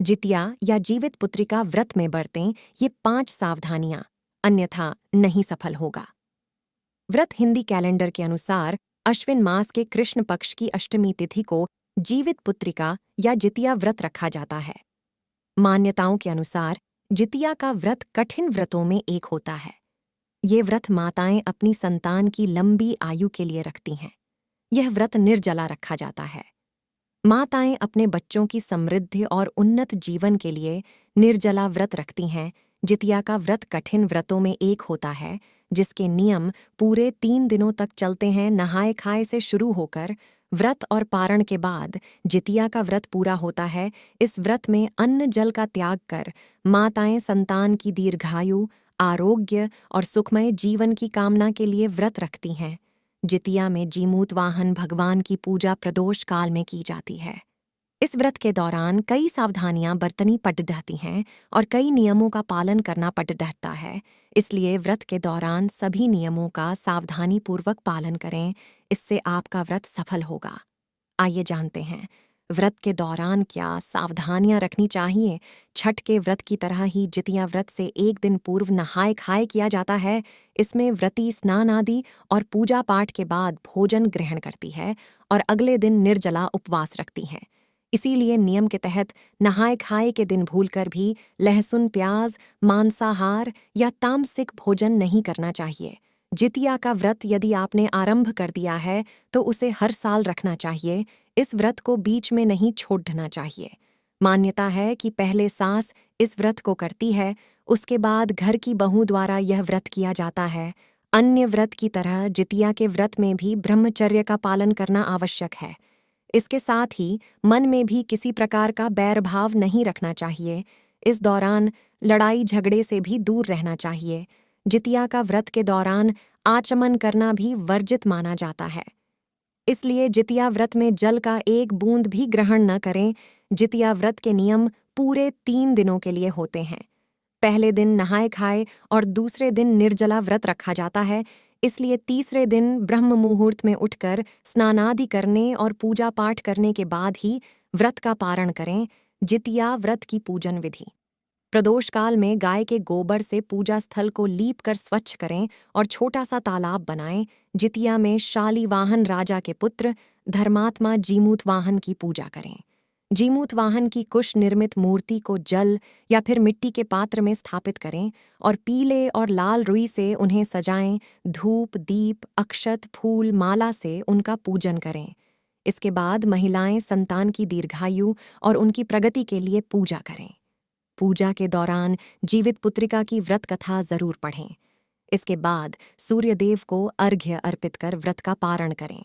जितिया या जीवित पुत्रिका व्रत में बरतें ये 5 सावधानियां, अन्यथा नहीं सफल होगा। व्रत हिंदी कैलेंडर के अनुसार अश्विन मास के कृष्ण पक्ष की अष्टमी तिथि को जीवित पुत्रिका या जितिया व्रत रखा जाता है। मान्यताओं के अनुसार जितिया का व्रत कठिन व्रतों में एक होता है। ये व्रत माताएं अपनी संतान की लंबी आयु के लिए रखती हैं। यह व्रत निर्जला रखा जाता है। माताएं अपने बच्चों की समृद्धि और उन्नत जीवन के लिए निर्जला व्रत रखती हैं। जितिया का व्रत कठिन व्रतों में एक होता है, जिसके नियम पूरे 3 दिनों तक चलते हैं। नहाए खाए से शुरू होकर व्रत और पारण के बाद जितिया का व्रत पूरा होता है। इस व्रत में अन्न जल का त्याग कर माताएं संतान की दीर्घायु, आरोग्य और सुखमय जीवन की कामना के लिए व्रत रखती हैं। जितिया में जीमूत वाहन भगवान की पूजा प्रदोष काल में की जाती है। इस व्रत के दौरान कई सावधानियां बरतनी पड़ जाती हैं और कई नियमों का पालन करना पड़ जाता है। इसलिए व्रत के दौरान सभी नियमों का सावधानीपूर्वक पालन करें। इससे आपका व्रत सफल होगा। आइए जानते हैं व्रत के दौरान क्या सावधानियां रखनी चाहिए। छठ के व्रत की तरह ही जितिया व्रत से एक दिन पूर्व नहाए खाए किया जाता है। इसमें व्रती स्नान आदि और पूजा पाठ के बाद भोजन ग्रहण करती है और अगले दिन निर्जला उपवास रखती हैं। इसीलिए नियम के तहत नहाए खाए के दिन भूलकर भी लहसुन, प्याज, मांसाहार या तामसिक भोजन नहीं करना चाहिए। जितिया का व्रत यदि आपने आरंभ कर दिया है तो उसे हर साल रखना चाहिए। इस व्रत को बीच में नहीं छोड़ना चाहिए। मान्यता है कि पहले सास इस व्रत को करती है, उसके बाद घर की बहू द्वारा यह व्रत किया जाता है। अन्य व्रत की तरह जितिया के व्रत में भी ब्रह्मचर्य का पालन करना आवश्यक है। इसके साथ ही मन में भी किसी प्रकार का बैरभाव नहीं रखना चाहिए। इस दौरान लड़ाई झगड़े से भी दूर रहना चाहिए। जितिया का व्रत के दौरान आचमन करना भी वर्जित माना जाता है। इसलिए जितिया व्रत में जल का एक बूंद भी ग्रहण न करें। जितिया व्रत के नियम पूरे 3 दिनों के लिए होते हैं। पहले दिन नहाए खाए और दूसरे दिन निर्जला व्रत रखा जाता है। इसलिए तीसरे दिन ब्रह्म मुहूर्त में उठकर स्नानादि करने और पूजा पाठ करने के बाद ही व्रत का पारण करें। जितिया व्रत की पूजन विधि। प्रदोष काल में गाय के गोबर से पूजा स्थल को लीप कर स्वच्छ करें और छोटा सा तालाब बनाएं। जितिया में शालीवाहन राजा के पुत्र धर्मात्मा जीमूत वाहन की पूजा करें। जीमूत वाहन की कुश निर्मित मूर्ति को जल या फिर मिट्टी के पात्र में स्थापित करें और पीले और लाल रुई से उन्हें सजाएं। धूप, दीप, अक्षत, फूल, माला से उनका पूजन करें। इसके बाद महिलाएं संतान की दीर्घायु और उनकी प्रगति के लिए पूजा करें। पूजा के दौरान जीवित पुत्रिका की व्रत कथा जरूर पढ़ें। इसके बाद सूर्यदेव को अर्घ्य अर्पित कर व्रत का पारण करें।